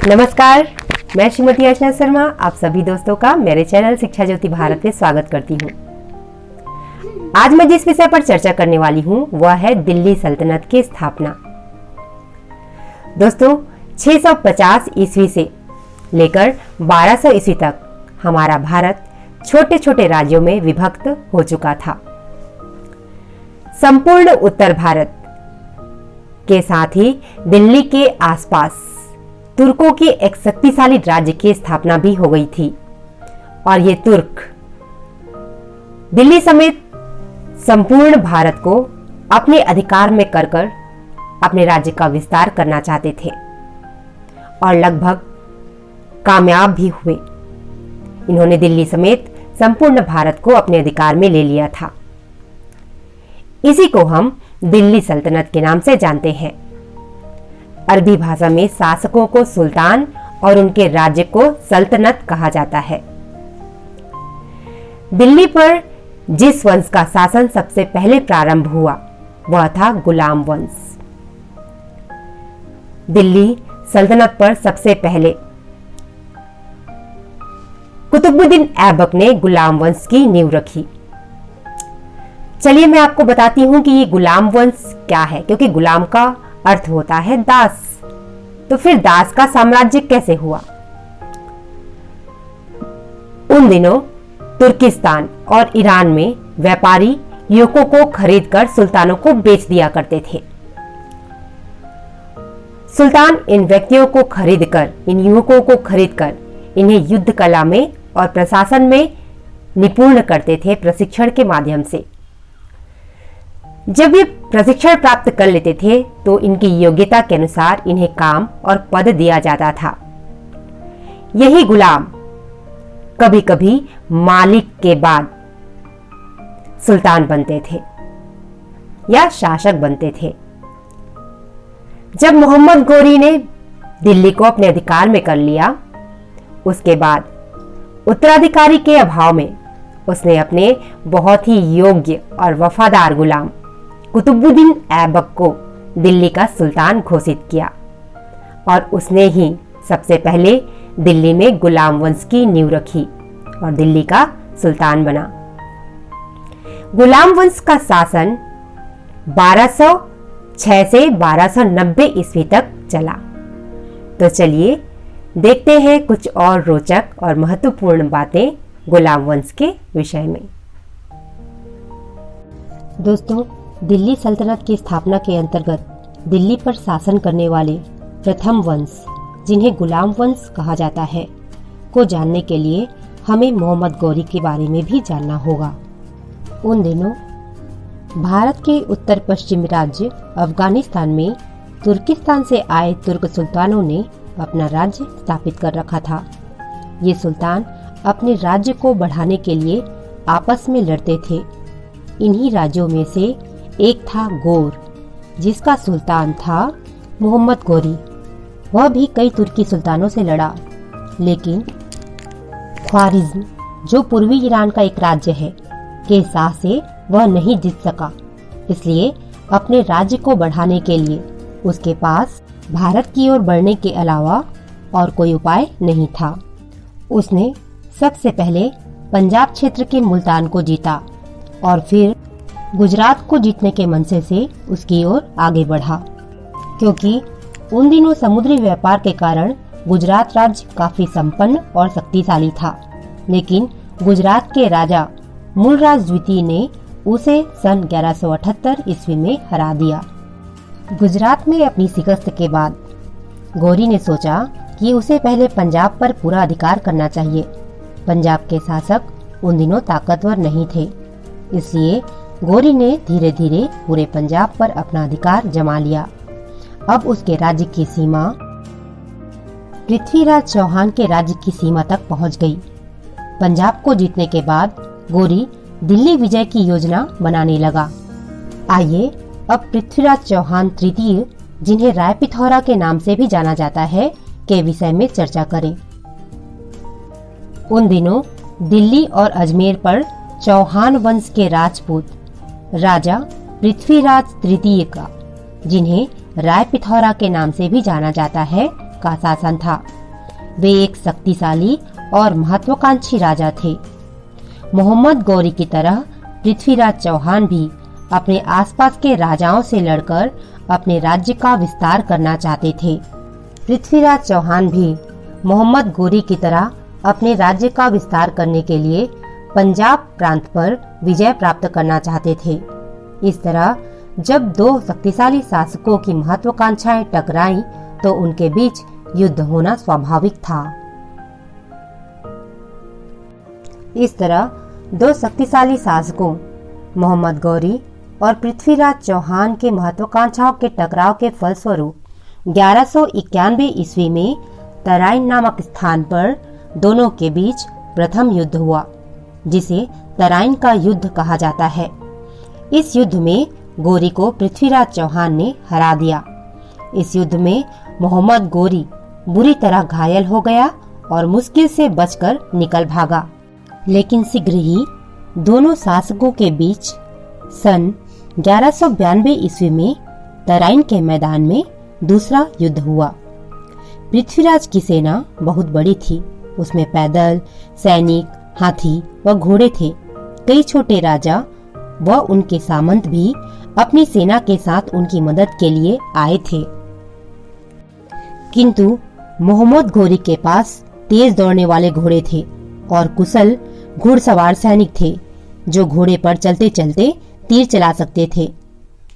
नमस्कार, मैं श्रीमती अर्चना शर्मा आप सभी दोस्तों का मेरे चैनल शिक्षा ज्योति भारत में स्वागत करती हूँ। आज मैं जिस विषय पर चर्चा करने वाली हूँ वह है दिल्ली सल्तनत की स्थापना। दोस्तों, 650 ईस्वी से लेकर 1200 ईस्वी तक हमारा भारत छोटे छोटे राज्यों में विभक्त हो चुका था। संपूर्ण उत्तर भारत के साथ ही दिल्ली के आसपास तुर्कों के एक शक्तिशाली राज्य की स्थापना भी हो गई थी और ये तुर्क दिल्ली समेत संपूर्ण भारत को अपने अधिकार में कर अपने राज्य का विस्तार करना चाहते थे और लगभग कामयाब भी हुए। इन्होंने दिल्ली समेत संपूर्ण भारत को अपने अधिकार में ले लिया था। इसी को हम दिल्ली सल्तनत के नाम से जानते हैं। अरबी भाषा में शासकों को सुल्तान और उनके राज्य को सल्तनत कहा जाता है। दिल्ली पर जिस वंश का शासन सबसे पहले प्रारंभ हुआ वह था गुलाम वंश। दिल्ली सल्तनत पर सबसे पहले कुतुबुद्दीन ऐबक ने गुलाम वंश की नींव रखी। चलिए मैं आपको बताती हूं कि ये गुलाम वंश क्या है, क्योंकि गुलाम का अर्थ होता है दास। तो फिर दास का साम्राज्य कैसे हुआ? उन दिनों तुर्किस्तान और ईरान में व्यापारी युवकों को खरीदकर सुल्तानों को बेच दिया करते थे। सुल्तान इन व्यक्तियों को खरीदकर, इन युवकों को खरीदकर इन्हें युद्ध कला में और प्रशासन में निपुण करते थे प्रशिक्षण के माध्यम से। जब ये प्रशिक्षण प्राप्त कर लेते थे तो इनकी योग्यता के अनुसार इन्हें काम और पद दिया जाता था। यही गुलाम कभी कभी मालिक के बाद सुल्तान बनते थे या शासक बनते थे। जब मोहम्मद गोरी ने दिल्ली को अपने अधिकार में कर लिया, उसके बाद उत्तराधिकारी के अभाव में उसने अपने बहुत ही योग्य और वफादार गुलाम कुतुबुद्दीन ऐबक को दिल्ली का सुल्तान घोषित किया और उसने ही सबसे पहले दिल्ली में गुलाम वंश की नींव रखी और दिल्ली का सुल्तान बना। गुलाम वंश का शासन 1206 से 1290 ईस्वी तक चला। तो चलिए देखते हैं कुछ और रोचक और महत्वपूर्ण बातें गुलाम वंश के विषय में। दोस्तों, दिल्ली सल्तनत की स्थापना के अंतर्गत दिल्ली पर शासन करने वाले प्रथम वंश, जिन्हें गुलाम वंश कहा जाता है, को जानने के लिए हमें मोहम्मद गौरी के बारे में भी जानना होगा। उन दिनों भारत के उत्तर पश्चिमी राज्य अफगानिस्तान में तुर्किस्तान से आए तुर्क सुल्तानों ने अपना राज्य स्थापित कर रखा था। ये सुल्तान अपने राज्य को बढ़ाने के लिए आपस में लड़ते थे। इन्हीं राज्यों में से एक था गोर, जिसका सुल्तान था मोहम्मद गौरी। वह भी कई तुर्की सुल्तानों से लड़ा, लेकिन ख्वारिज्म, जो पूर्वी ईरान का एक राज्य है, के शाह से वह नहीं जीत सका। इसलिए अपने राज्य को बढ़ाने के लिए उसके पास भारत की ओर बढ़ने के अलावा और कोई उपाय नहीं था। उसने सबसे पहले पंजाब क्षेत्र के मुल्तान को जीता और फिर गुजरात को जीतने के मनसे से उसकी ओर आगे बढ़ा, क्योंकि उन दिनों समुद्री व्यापार के कारण गुजरात राज्य काफी संपन्न और शक्तिशाली था। लेकिन गुजरात के राजा मूलराज द्वितीय ने उसे सन 1178 ईस्वी में हरा दिया। गुजरात में अपनी शिकस्त के बाद गौरी ने सोचा कि उसे पहले पंजाब पर पूरा अधिकार करना चाहिए। पंजाब के शासक उन दिनों ताकतवर नहीं थे, इसलिए गौरी ने धीरे धीरे पूरे पंजाब पर अपना अधिकार जमा लिया। अब उसके राज्य की सीमा पृथ्वीराज चौहान के राज्य की सीमा तक पहुंच गई। पंजाब को जीतने के बाद गौरी दिल्ली विजय की योजना बनाने लगा। आइए अब पृथ्वीराज चौहान तृतीय, जिन्हें राय पिथौरा के नाम से भी जाना जाता है, के विषय में चर्चा करें। उन दिनों दिल्ली और अजमेर पर चौहान वंश के राजपूत राजा पृथ्वीराज तृतीय का, जिन्हें राय पिथौरा के नाम से भी जाना जाता है, का शासन था। वे एक शक्तिशाली और महत्वाकांक्षी राजा थे। मोहम्मद गौरी की तरह पृथ्वीराज चौहान भी अपने आसपास के राजाओं से लड़कर अपने राज्य का विस्तार करना चाहते थे। पृथ्वीराज चौहान भी मोहम्मद गौरी की तरह अपने राज्य का विस्तार करने के लिए पंजाब प्रांत पर विजय प्राप्त करना चाहते थे। इस तरह जब दो शक्तिशाली शासकों की महत्वाकांक्षाएं टकराईं तो उनके बीच युद्ध होना स्वाभाविक था। इस तरह दो शक्तिशाली शासकों मोहम्मद गौरी और पृथ्वीराज चौहान के महत्वाकांक्षाओं के टकराव के फलस्वरूप 1191 ईस्वी में तराइन नामक स्थान पर दोनों के बीच प्रथम युद्ध हुआ, जिसे तराइन का युद्ध कहा जाता है। इस युद्ध में गौरी को पृथ्वीराज चौहान ने हरा दिया। इस युद्ध में मोहम्मद गौरी बुरी तरह घायल हो गया और मुश्किल से बचकर निकल भागा। लेकिन शीघ्र ही दोनों शासकों के बीच सन 1192 ईस्वी में तराइन के मैदान में दूसरा युद्ध हुआ। पृथ्वीराज की सेना बहुत बड़ी थी। उसमें पैदल, सैनिक, हाथी व घोड़े थे। कई छोटे राजा व उनके सामंत भी अपनी सेना के साथ उनकी मदद के लिए आए थे। किंतु मोहम्मद गौरी के पास तेज दौड़ने वाले घोड़े थे और कुशल घुड़सवार सैनिक थे जो घोड़े पर चलते चलते तीर चला सकते थे।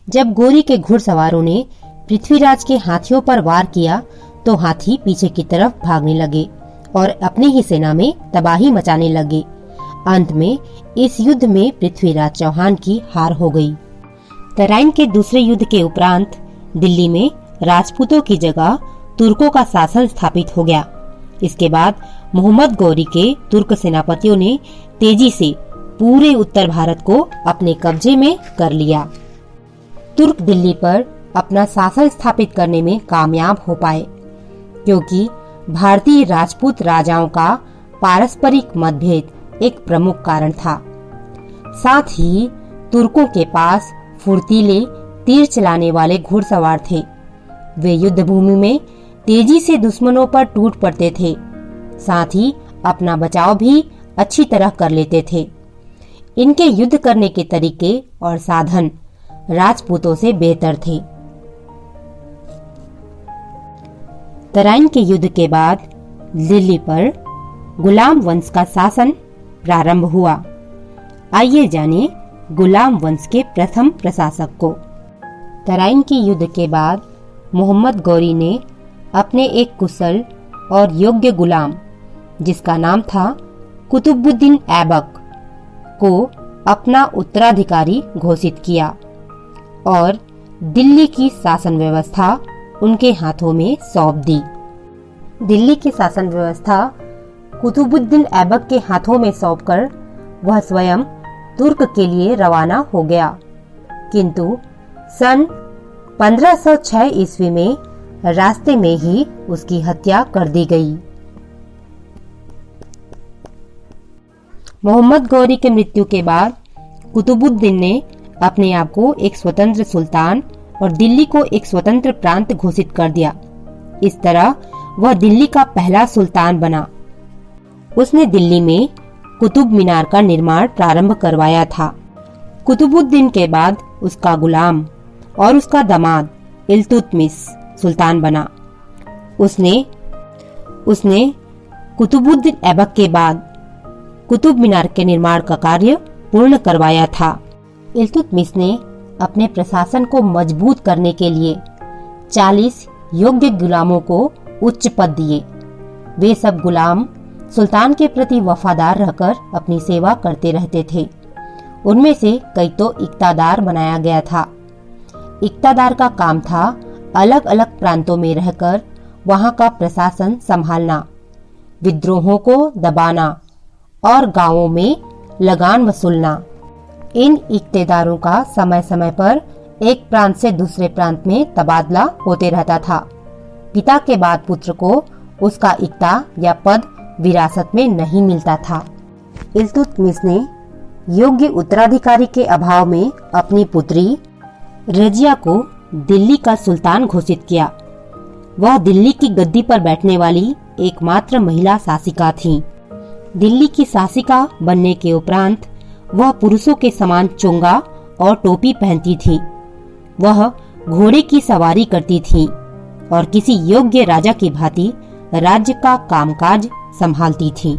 जब गौरी के घुड़सवारों ने पृथ्वीराज के हाथियों पर वार किया तो हाथी पीछे की तरफ भागने लगे और अपनी ही सेना में तबाही मचाने लगे। अंत में इस युद्ध में पृथ्वीराज चौहान की हार हो गई। तराइन के दूसरे युद्ध के उपरांत दिल्ली में राजपूतों की जगह तुर्कों का शासन स्थापित हो गया। इसके बाद मोहम्मद गौरी के तुर्क सेनापतियों ने तेजी से पूरे उत्तर भारत को अपने कब्जे में कर लिया। तुर्क दिल्ली पर अपना शासन स्थापित करने में कामयाब हो पाए, क्योंकि भारतीय राजपूत राजाओं का पारस्परिक मतभेद एक प्रमुख कारण था। साथ ही तुर्कों के पास फुर्तीले तीर चलाने वाले घुड़सवार थे। वे युद्ध भूमि में तेजी से दुश्मनों पर टूट पड़ते थे, साथ ही अपना बचाव भी अच्छी तरह कर लेते थे। इनके युद्ध करने के तरीके और साधन राजपूतों से बेहतर थे। तराइन के युद्ध के बाद दिल्ली पर गुलाम वंश का शासन प्रारंभ हुआ। आइए जाने गुलाम वंश के प्रथम प्रशासक को। तराइन के युद्ध के बाद मोहम्मद गौरी ने अपने एक कुशल और योग्य गुलाम, जिसका नाम था कुतुबुद्दीन ऐबक, को अपना उत्तराधिकारी घोषित किया और दिल्ली की शासन व्यवस्था उनके हाथों में सौंप दी। दिल्ली की शासन व्यवस्था कुतुबुद्दीन ऐबक के हाथों में सौंपकर वह स्वयं तुर्क के लिए रवाना हो गया। किंतु सन 1506 ईस्वी में रास्ते में ही उसकी हत्या कर दी गई। मोहम्मद गौरी के मृत्यु के बाद कुतुबुद्दीन ने अपने आप को एक स्वतंत्र सुल्तान और दिल्ली को एक स्वतंत्र प्रांत घोषित कर दिया। इस तरह वह दिल्ली का पहला सुल्तान बना। उसने दिल्ली में कुतुब मीनार का निर्माण प्रारंभ करवाया था। कुतुबुद्दीन के बाद उसका गुलाम और उसका दामाद इल्तुतमिश सुल्तान बना। उसने कुतुबुद्दीन ऐबक के बाद कुतुब मीनार के निर्माण का कार्य पूर्ण करवाया था। इल्तुतमिश ने अपने प्रशासन को मजबूत करने के लिए 40 योग्य गुलामों को उच्च पद दिए। वे सब गुलाम सुल्तान के प्रति वफादार रहकर अपनी सेवा करते रहते थे। उनमें से कई तो इक्तादार बनाया गया था। इक्तादार का काम था अलग अलग प्रांतों में रहकर वहां का प्रशासन संभालना, विद्रोहों को दबाना और गांवों में लगान वसूलना। इन इक्तेदारों का समय समय पर एक प्रांत से दूसरे प्रांत में तबादला होते रहता था। पिता के बाद पुत्र को उसका इक्ता या पद विरासत में नहीं मिलता था। इल्तुतमिश ने योग्य उत्तराधिकारी के अभाव में अपनी पुत्री रजिया को दिल्ली का सुल्तान घोषित किया। वह दिल्ली की गद्दी पर बैठने वाली एकमात्र महिला शासिका थीं। दिल्ली की शासिका बनने के उपरांत वह पुरुषों के समान चोंगा और टोपी पहनती थीं। वह घोड़े की सवारी करती थीं और किसी योग्य राजा की भांति राज्य का कामकाज संभालती थीं।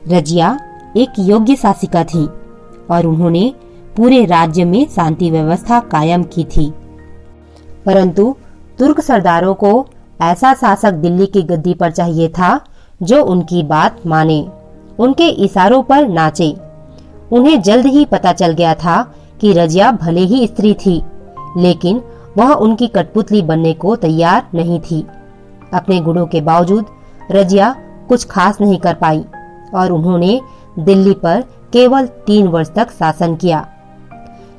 रजिया एक योग्य शासिका थीं और उन्होंने पूरे राज्य में शांति व्यवस्था कायम की थी। परंतु तुर्क सरदारों को ऐसा शासक दिल्ली की गद्दी पर चाहिए था जो उनकी बात माने, उनके इशारों पर नाचे। उन्हें जल्द ही पता चल गया था कि रजिया भले ही स्त्री थी, लेकिन वह उनकी कठपुतली बनने को तैयार नहीं थी। अपने गुणों के बावजूद रजिया कुछ खास नहीं कर पाई और उन्होंने दिल्ली पर केवल 3 वर्ष तक शासन किया,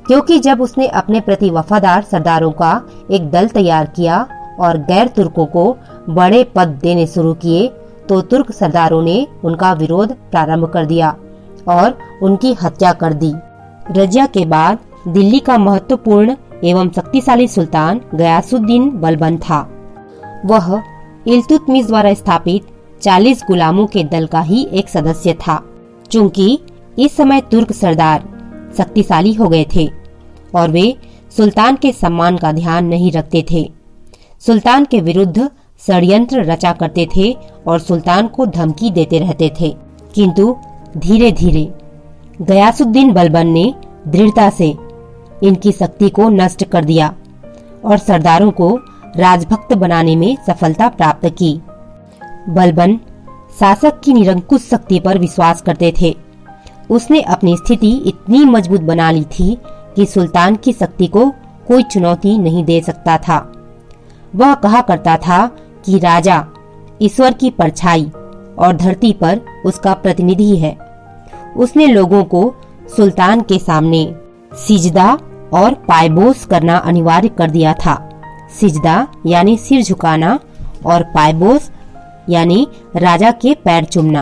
क्योंकि जब उसने अपने प्रति वफादार सरदारों का एक दल तैयार किया और गैर तुर्कों को बड़े पद देने शुरू किए, तो तुर्क सरदारों ने उनका विरोध प्रारंभ कर दिया और उनकी हत्या कर दी। रजिया के बाद दिल्ली का महत्वपूर्ण एवं शक्तिशाली सुल्तान गयासुद्दीन बलबन था। वह इल्तुतमिश द्वारा स्थापित 40 गुलामों के दल का ही एक सदस्य था। चूंकि इस समय तुर्क सरदार शक्तिशाली हो गए थे और वे सुल्तान के सम्मान का ध्यान नहीं रखते थे, सुल्तान के विरुद्ध षड्यंत्र रचा करते थे और सुल्तान को धमकी देते रहते थे। किंतु धीरे धीरे गयासुद्दीन बलबन ने दृढ़ता से इनकी शक्ति को नष्ट कर दिया और सरदारों को राजभक्त बनाने में सफलता प्राप्त की। बलबन शासक की निरंकुश शक्ति पर विश्वास करते थे। उसने अपनी स्थिति इतनी मजबूत बना ली थी कि सुल्तान की शक्ति को कोई चुनौती नहीं दे सकता था। वह कहा करता था कि राजा ईश्वर की परछाई और धरती पर उसका प्रतिनिधि है। उसने लोगों को सुल्तान के सामने सिजदा और पायबोस करना अनिवार्य कर दिया था। सिजदा यानी सिर झुकाना और पायबोस यानी राजा के पैर चूमना।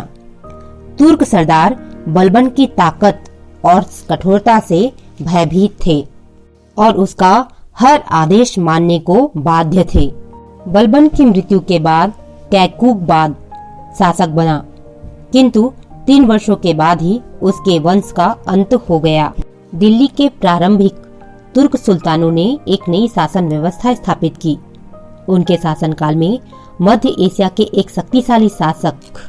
तुर्क सरदार बलबन की ताकत और कठोरता से भयभीत थे और उसका हर आदेश मानने को बाध्य थे। बलबन की मृत्यु के बाद कैकूबबाद शासक बना, किंतु 3 वर्षों के बाद ही उसके वंश का अंत हो गया। दिल्ली के प्रारंभिक तुर्क सुल्तानों ने एक नई शासन व्यवस्था स्थापित की। उनके शासनकाल में मध्य एशिया के एक शक्तिशाली शासक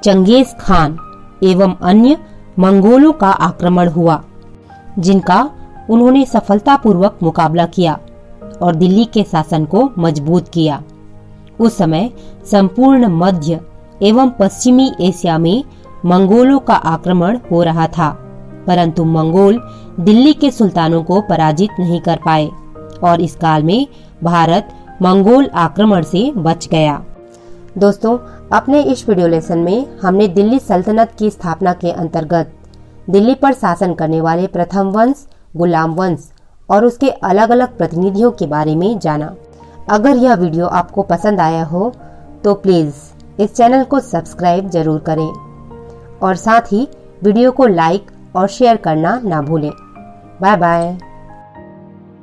चंगेज खान एवं अन्य मंगोलों का आक्रमण हुआ, जिनका उन्होंने सफलतापूर्वक मुकाबला किया और दिल्ली के शासन को मजबूत किया। उस समय संपूर्ण मध्य एवं पश्चिमी एशिया में मंगोलों का आक्रमण हो रहा था, परंतु मंगोल दिल्ली के सुल्तानों को पराजित नहीं कर पाए और इस काल में भारत मंगोल आक्रमण से बच गया। दोस्तों, अपने इस वीडियो लेसन में हमने दिल्ली सल्तनत की स्थापना के अंतर्गत दिल्ली पर शासन करने वाले प्रथम वंश, गुलाम वंश और उसके अलग अलग प्रतिनिधियों के बारे में जाना। अगर यह वीडियो आपको पसंद आया हो तो प्लीज इस चैनल को सब्सक्राइब जरूर करें और साथ ही वीडियो को लाइक और शेयर करना ना भूलें। Bye bye.